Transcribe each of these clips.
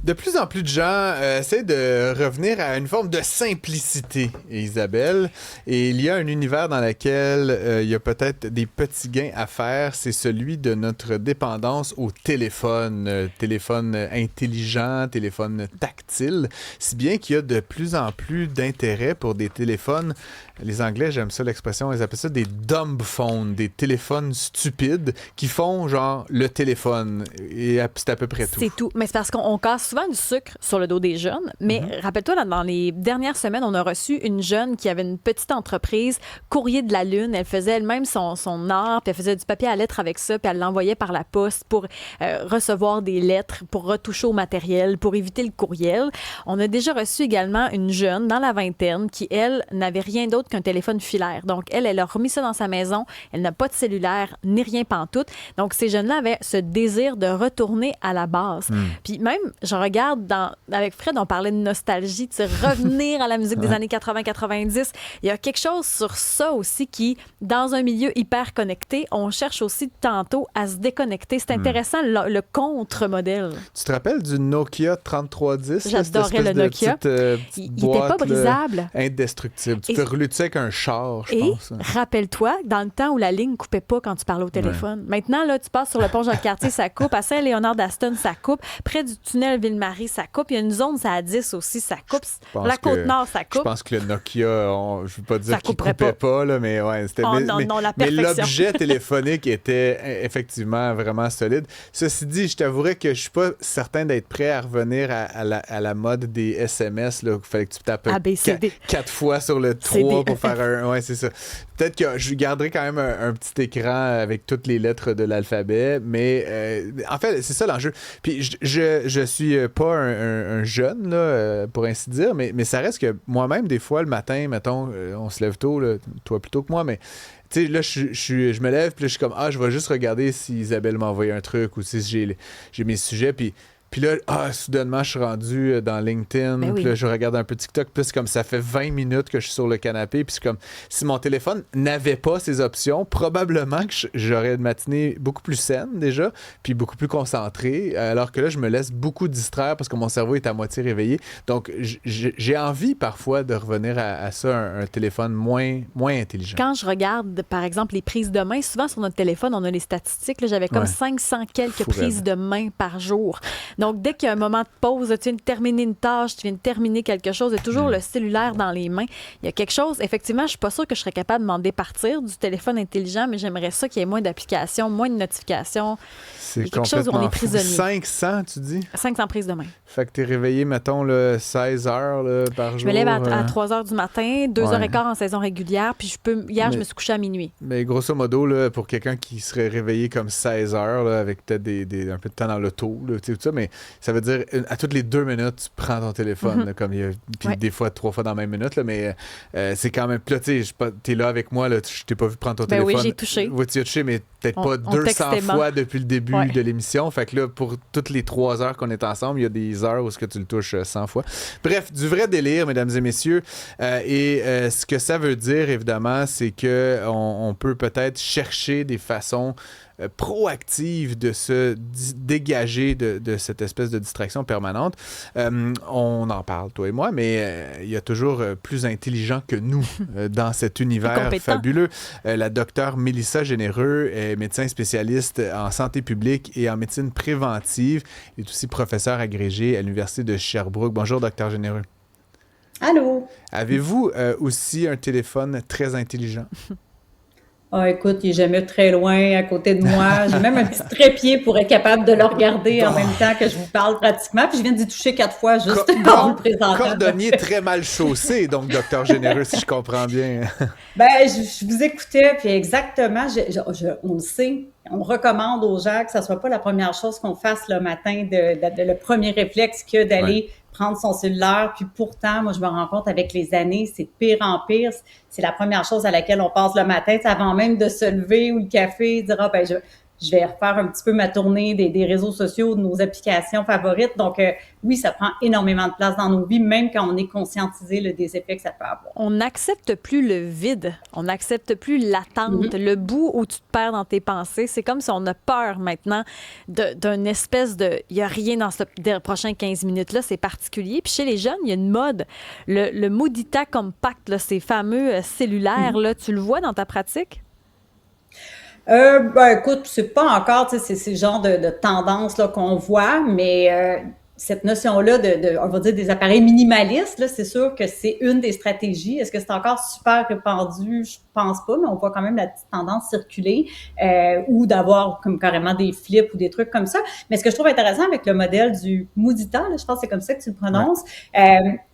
De plus en plus de gens essaient de revenir à une forme de simplicité, Isabelle. Et il y a un univers dans lequel il y a peut-être des petits gains à faire. C'est celui de notre dépendance au téléphone. Téléphone intelligent, téléphone tactile. Si bien qu'il y a de plus en plus d'intérêt pour des téléphones. Les Anglais, j'aime ça l'expression, ils appellent ça des dumb phones, des téléphones stupides qui font genre le téléphone. Et c'est à peu près tout. C'est tout. Mais c'est parce qu'on casse souvent du sucre sur le dos des jeunes. Mais rappelle-toi, là, dans les dernières semaines, on a reçu une jeune qui avait une petite entreprise, Courrier de la Lune. Elle faisait elle-même son art, puis elle faisait du papier à lettres avec ça, puis elle l'envoyait par la poste pour recevoir des lettres, pour retoucher au matériel, pour éviter le courriel. On a déjà reçu également une jeune dans la vingtaine qui, elle, n'avait rien d'autre qu'un téléphone filaire. Donc, elle a remis ça dans sa maison. Elle n'a pas de cellulaire, ni rien pantoute. Donc, ces jeunes-là avaient ce désir de retourner à la base. Puis même, je regarde, avec Fred, on parlait de nostalgie, de revenir à la musique des années 80-90. Il y a quelque chose sur ça aussi qui, dans un milieu hyper connecté, on cherche aussi tantôt à se déconnecter. C'est intéressant, le contre-modèle. Tu te rappelles du Nokia 3310? J'adorais le Nokia. Il n'était pas brisable. Indestructible. Tu peux rouler dessus avec un char, je pense. Rappelle-toi, dans le temps où la ligne ne coupait pas quand tu parlais au téléphone. Maintenant, là, tu passes sur le pont Jacques-Cartier, ça coupe. À Saint-Léonard-d'Aston, ça coupe. Près du tunnel Ville-Marie, ça coupe. Il y a une zone, ça à 10 aussi, ça coupe. La Côte-Nord, ça coupe. Je pense que le Nokia, je ne veux pas dire qu'il ne coupait pas, là, mais ouais, c'était... non, la perfection. Mais l'objet téléphonique était effectivement vraiment solide. Ceci dit, je t'avouerais que je ne suis pas certain d'être prêt à revenir à la mode des SMS, là, où il fallait que tu tapes 4 fois sur le 3 pour faire un... Ouais, c'est ça. Peut-être que je garderai quand même un petit écran avec toutes les lettres de l'alphabet, mais en fait, c'est ça l'enjeu. Puis je suis pas un jeune, là, pour ainsi dire, mais ça reste que moi-même, des fois, le matin, mettons, on se lève tôt, là, toi plus tôt que moi, mais tu sais, là, je me lève, puis là, je suis comme, je vais juste regarder si Isabelle m'a envoyé un truc ou si j'ai mes sujets, puis là, soudainement, je suis rendu dans LinkedIn, puis là, je regarde un peu TikTok, puis c'est comme ça fait 20 minutes que je suis sur le canapé, puis c'est comme si mon téléphone n'avait pas ces options, probablement que j'aurais une matinée beaucoup plus saine déjà, puis beaucoup plus concentrée, alors que là, je me laisse beaucoup distraire parce que mon cerveau est à moitié réveillé. Donc, j'ai envie parfois de revenir à ça, un téléphone moins intelligent. Quand je regarde, par exemple, les prises de main, souvent sur notre téléphone, on a les statistiques, là, j'avais comme 500 quelques prises de main par jour. Donc, dès qu'il y a un moment de pause, tu viens de terminer une tâche, tu viens de terminer quelque chose, il y a toujours le cellulaire dans les mains. Il y a quelque chose, effectivement, je suis pas sûre que je serais capable de m'en départir du téléphone intelligent, mais j'aimerais ça qu'il y ait moins d'applications, moins de notifications. C'est quelque chose où on est prisonnier. 500, tu dis? 500 prises de main. Fait que t'es réveillé, mettons, là, 16 heures là, par jour. Je me lève à 3 heures du matin, 2h15 en saison régulière, puis hier, je me suis couchée à minuit. Mais grosso modo, là, pour quelqu'un qui serait réveillé comme 16 heures, là, avec peut-être un peu de temps dans l'auto, là, tout ça, mais ça veut dire à toutes les 2 minutes, tu prends ton téléphone, là, puis des fois 3 fois dans la même minute, là, mais c'est quand même... Puis là, tu sais, t'es là avec moi, là, je t'ai pas vu prendre ton téléphone. Oui, j'ai touché. Oui, tu as touché, mais peut-être pas 200 fois depuis le début de l'émission. Fait que là, pour toutes les 3 heures qu'on est ensemble, il y a des heures où est-ce que tu le touches 100 fois. Bref, du vrai délire, mesdames et messieurs. Ce que ça veut dire, évidemment, c'est qu'on peut peut-être chercher des façons proactive de se dégager de cette espèce de distraction permanente. On en parle, toi et moi, mais il y a toujours plus intelligent que nous dans cet univers fabuleux. La docteure Mélissa Généreux est médecin spécialiste en santé publique et en médecine préventive. Elle est aussi professeure agrégée à l'Université de Sherbrooke. Bonjour, docteur Généreux. Allô? Avez-vous aussi un téléphone très intelligent? Écoute, il n'est jamais très loin à côté de moi. J'ai même un petit trépied pour être capable de le regarder en même temps que je vous parle pratiquement. Puis je viens d'y toucher 4 fois juste en vous le présentant. Cordonnier très mal chaussé, donc, docteur Généreux, si je comprends bien. Je vous écoutais, puis exactement, on le sait, on recommande aux gens que ça ne soit pas la première chose qu'on fasse le matin, le premier réflexe que d'aller prendre son cellulaire. Puis pourtant, moi, je me rends compte avec les années, c'est de pire en pire. C'est la première chose à laquelle on passe le matin, avant même de se lever ou le café, dire je vais refaire un petit peu ma tournée des réseaux sociaux, de nos applications favorites. Donc, oui, ça prend énormément de place dans nos vies, même quand on est conscientisé là, des effets que ça peut avoir. On n'accepte plus le vide, on n'accepte plus l'attente, le bout où tu te perds dans tes pensées. C'est comme si on a peur maintenant d'une espèce de... Il n'y a rien dans ces prochains 15 minutes-là, c'est particulier. Puis chez les jeunes, il y a une mode. Le Modita Compact, là, ces fameux cellulaires, là, tu le vois dans ta pratique? Écoute, c'est pas encore, tu sais, c'est le genre de tendance là, qu'on voit, mais cette notion-là on va dire, des appareils minimalistes, là, c'est sûr que c'est une des stratégies. Est-ce que c'est encore super répandu? Je pense pas, mais on voit quand même la petite tendance circuler, ou d'avoir comme carrément des flips ou des trucs comme ça. Mais ce que je trouve intéressant avec le modèle du Modita, là, je pense que c'est comme ça que tu le prononces,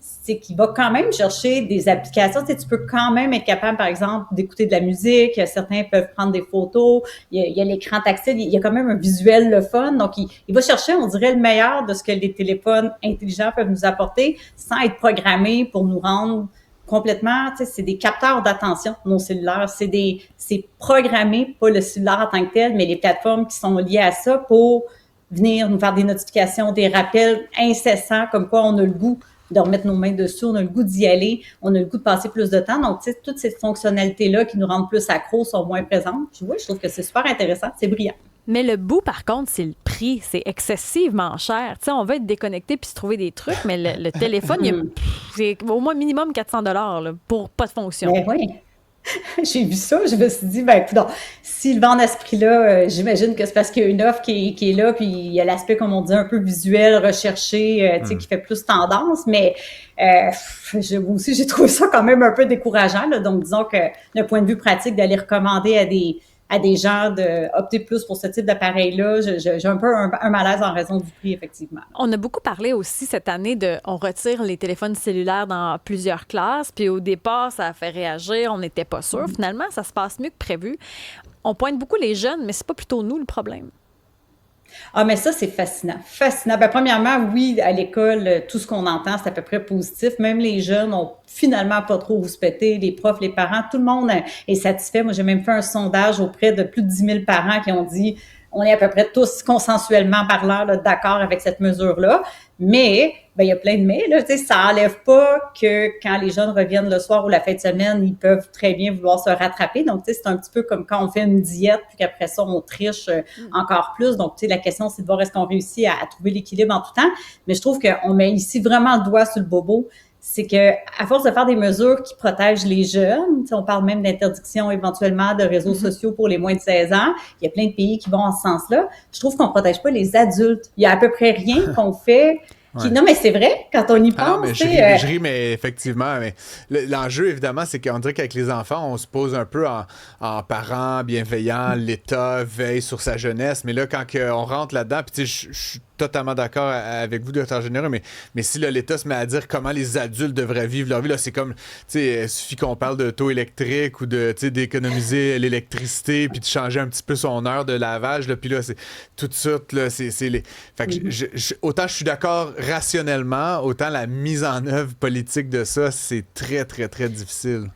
c'est qu'il va quand même chercher des applications. Tu sais, tu peux quand même être capable, par exemple, d'écouter de la musique. Certains peuvent prendre des photos. Il y a l'écran tactile. Il y a quand même un visuel le fun. Donc, il va chercher, on dirait, le meilleur de ce que les téléphones intelligents peuvent nous apporter sans être programmés pour nous rendre complètement, tu sais, c'est des capteurs d'attention, nos cellulaires. C'est programmé, pas le cellulaire en tant que tel, mais les plateformes qui sont liées à ça pour venir nous faire des notifications, des rappels incessants, comme quoi on a le goût de remettre nos mains dessus, on a le goût d'y aller, on a le goût de passer plus de temps. Donc, tu sais, toutes ces fonctionnalités-là qui nous rendent plus accros sont moins présentes. Puis, oui, je trouve que c'est super intéressant, c'est brillant. Mais le bout, par contre, c'est le prix. C'est excessivement cher. Tu sais, on va être déconnecté puis se trouver des trucs, mais le téléphone, c'est au moins minimum 400 $ pour pas de fonction. Ben oui. J'ai vu ça, je me suis dit, ben écoute, s'ils vendent à ce prix-là, j'imagine que c'est parce qu'il y a une offre qui est là, puis il y a l'aspect, comme on dit, un peu visuel, recherché, tu sais, qui fait plus tendance, mais moi aussi, j'ai trouvé ça quand même un peu décourageant, là. Donc, disons que d'un point de vue pratique, d'aller recommander à des gens d'opter plus pour ce type d'appareil-là, j'ai un peu un malaise en raison du prix, effectivement. On a beaucoup parlé aussi cette année on retire les téléphones cellulaires dans plusieurs classes, puis au départ, ça a fait réagir, on n'était pas sûr. Finalement, ça se passe mieux que prévu. On pointe beaucoup les jeunes, mais c'est pas plutôt nous le problème. Ah, mais ça, c'est fascinant. Fascinant. Ben, premièrement, oui, à l'école, tout ce qu'on entend, c'est à peu près positif. Même les jeunes ont finalement pas trop où se péter. Les profs, les parents, tout le monde est satisfait. Moi, j'ai même fait un sondage auprès de plus de 10 000 parents qui ont dit on est à peu près tous consensuellement parlant là, d'accord avec cette mesure-là. Mais, ben, il y a plein de mais, là, tu sais, ça enlève pas que quand les jeunes reviennent le soir ou la fin de semaine, ils peuvent très bien vouloir se rattraper. Donc, tu sais, c'est un petit peu comme quand on fait une diète, puis qu'après ça, on triche encore plus. Donc, tu sais, la question, c'est de voir est-ce qu'on réussit à trouver l'équilibre en tout temps. Mais je trouve qu'on met ici vraiment le doigt sur le bobo. C'est que à force de faire des mesures qui protègent les jeunes, on parle même d'interdiction éventuellement de réseaux sociaux pour les moins de 16 ans, il y a plein de pays qui vont en ce sens-là. Je trouve qu'on protège pas les adultes. Il y a à peu près rien qu'on fait. Non, mais c'est vrai, quand on y pense. Mais je ris, mais effectivement, mais l'enjeu, évidemment, c'est qu'on dirait qu'avec les enfants, on se pose un peu en parents bienveillants, l'État veille sur sa jeunesse, mais là, quand on rentre là-dedans, puis tu sais, je suis totalement d'accord avec vous, Dr. Généreux, mais si là, l'État se met à dire comment les adultes devraient vivre leur vie, là, c'est comme, tu sais, il suffit qu'on parle de taux électrique ou de, tu sais, d'économiser l'électricité puis de changer un petit peu son heure de lavage, là, puis là, c'est tout de suite, là, c'est les... Fait que autant je suis d'accord rationnellement, autant la mise en œuvre politique de ça, c'est très, très, très difficile.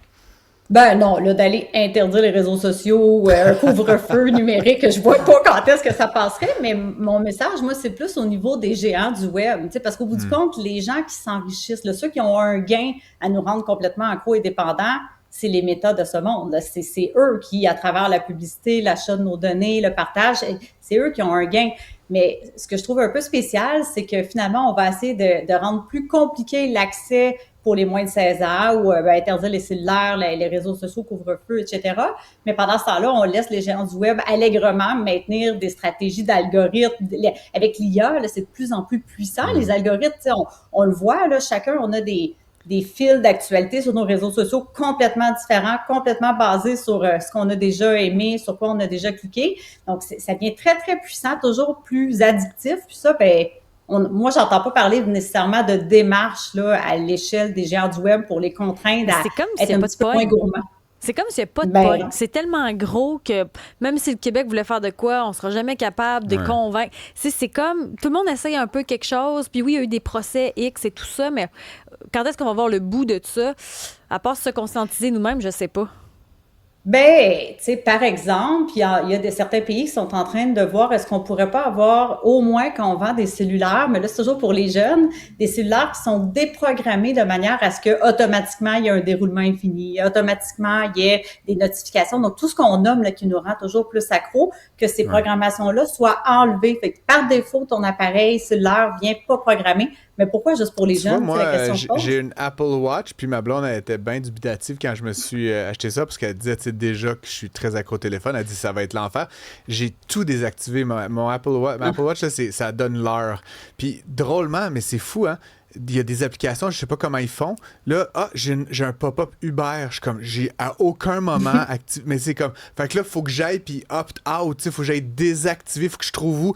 Ben non, là, d'aller interdire les réseaux sociaux, un couvre-feu numérique, je vois pas quand est-ce que ça passerait, mais mon message, moi, c'est plus au niveau des géants du web, tu sais, parce qu'au bout du compte, les gens qui s'enrichissent, là, ceux qui ont un gain à nous rendre complètement accros et dépendants, c'est les méta de ce monde. C'est eux qui, à travers la publicité, l'achat de nos données, le partage, c'est eux qui ont un gain. Mais ce que je trouve un peu spécial, c'est que finalement, on va essayer de rendre plus compliqué l'accès pour les moins de 16 ans ou interdire les cellulaires, les réseaux sociaux, couvre-feu, etc. Mais pendant ce temps-là, on laisse les géants du web allègrement maintenir des stratégies d'algorithmes. Avec l'IA, là, c'est de plus en plus puissant. Les algorithmes, on le voit, là, chacun, on a des fils d'actualité sur nos réseaux sociaux complètement différents, complètement basés sur ce qu'on a déjà aimé, sur quoi on a déjà cliqué. Donc, ça devient très, très puissant, toujours plus addictif. Puis ça, ben, moi, j'entends pas parler nécessairement de démarche là, à l'échelle des géants du web pour les contraindre à être un petit peu moins gourmand. C'est comme s'il n'y a pas de poigne. C'est tellement gros que même si le Québec voulait faire de quoi, on ne sera jamais capable de convaincre. C'est comme, tout le monde essaye un peu quelque chose, puis oui, il y a eu des procès X et tout ça, mais quand est-ce qu'on va voir le bout de tout ça? À part se conscientiser nous-mêmes, je ne sais pas. Ben, tu sais, par exemple, il y a certains pays qui sont en train de voir est-ce qu'on pourrait pas avoir, au moins quand on vend des cellulaires, mais là, c'est toujours pour les jeunes, des cellulaires qui sont déprogrammés de manière à ce que automatiquement il y ait un déroulement infini, automatiquement il y ait des notifications. Donc, tout ce qu'on nomme là, qui nous rend toujours plus accro, que ces programmations-là soient enlevées. Fait que par défaut, ton appareil cellulaire vient pas programmer. Mais pourquoi juste pour les jeunes? Vois, C'est moi, la question que je pose. j'ai une Apple Watch, puis ma blonde, elle était bien dubitative quand je me suis acheté ça, parce qu'elle disait, tu sais, déjà que je suis très accro au téléphone. Elle dit, ça va être l'enfer. J'ai tout désactivé. Mon Apple Watch, ma Apple Watch, là, ça donne l'heure. Puis, drôlement, mais c'est fou, hein? Il y a des applications, je sais pas comment ils font. Là, j'ai un pop-up Uber. Je suis comme, j'ai à aucun moment activé. Mais c'est comme, fait que là, il faut que j'aille puis opt-out. Il faut que j'aille désactiver. Il faut que je trouve où.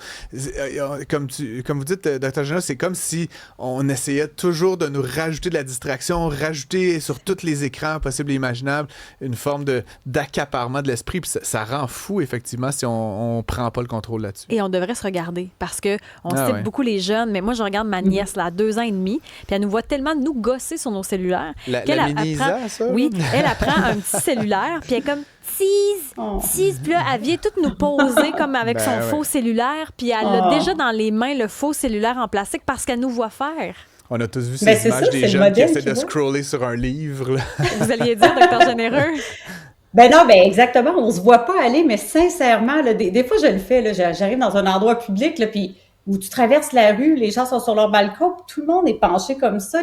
Comme vous dites, Dr. Géna, c'est comme si on essayait toujours de nous rajouter de la distraction, rajouter sur tous les écrans possibles et imaginables une forme d'accaparement de l'esprit. Puis ça rend fou, effectivement, si on prend pas le contrôle là-dessus. Et on devrait se regarder parce qu'on cite beaucoup les jeunes, mais moi, je regarde ma nièce, là, à 2 ans et demi, puis elle nous voit tellement nous gosser sur nos cellulaires. La mini Isa, ça? Oui, elle apprend un petit cellulaire, puis elle est comme tease, puis là, elle vient toute nous poser comme avec son faux cellulaire, puis elle a déjà dans les mains le faux cellulaire en plastique parce qu'elle nous voit faire. On a tous vu ces images des jeunes qui essaient de scroller sur un livre. Là. Vous alliez dire, Dr. Généreux? Ben non, ben exactement, on se voit pas aller, mais sincèrement, là, des fois je le fais, là, j'arrive dans un endroit public, là, puis où tu traverses la rue, les gens sont sur leur balcon, puis tout le monde est penché comme ça.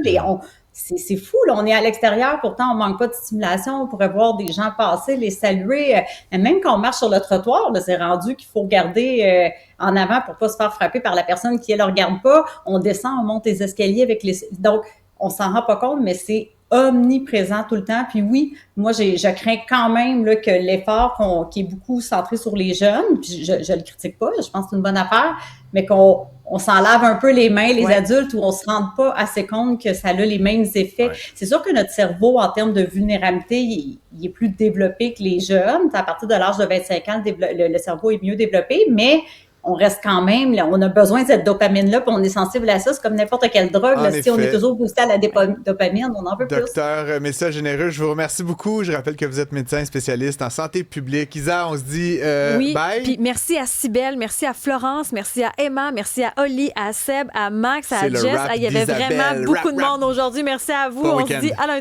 C'est fou, là, on est à l'extérieur, pourtant on manque pas de stimulation, on pourrait voir des gens passer, les saluer. Même quand on marche sur le trottoir, là, c'est rendu qu'il faut regarder en avant pour pas se faire frapper par la personne qui, elle, ne regarde pas. On descend, on monte les escaliers avec les... Donc, on s'en rend pas compte, mais c'est omniprésent tout le temps. Puis oui, moi, je crains quand même là, que l'effort qui est beaucoup centré sur les jeunes, puis je le critique pas, je pense que c'est une bonne affaire, mais qu'on s'en lave un peu les mains, les adultes, où on se rend pas assez compte que ça a les mêmes effets. Ouais. C'est sûr que notre cerveau, en termes de vulnérabilité, il est plus développé que les jeunes. À partir de l'âge de 25 ans, le cerveau est mieux développé, mais on reste quand même, là, on a besoin de cette dopamine-là, puis on est sensible à ça. C'est comme n'importe quelle drogue. Là, si on est toujours boosté à la dopamine, on en veut plus. Docteur Mélissa Généreux, je vous remercie beaucoup. Je rappelle que vous êtes médecin spécialiste en santé publique. Isa, on se dit bye. Puis merci à Cybèle, merci à Florence, merci à Emma, merci à Oli, à Seb, à Max, à Jess. Il y avait vraiment beaucoup de monde aujourd'hui. Merci à vous. On se dit à lundi.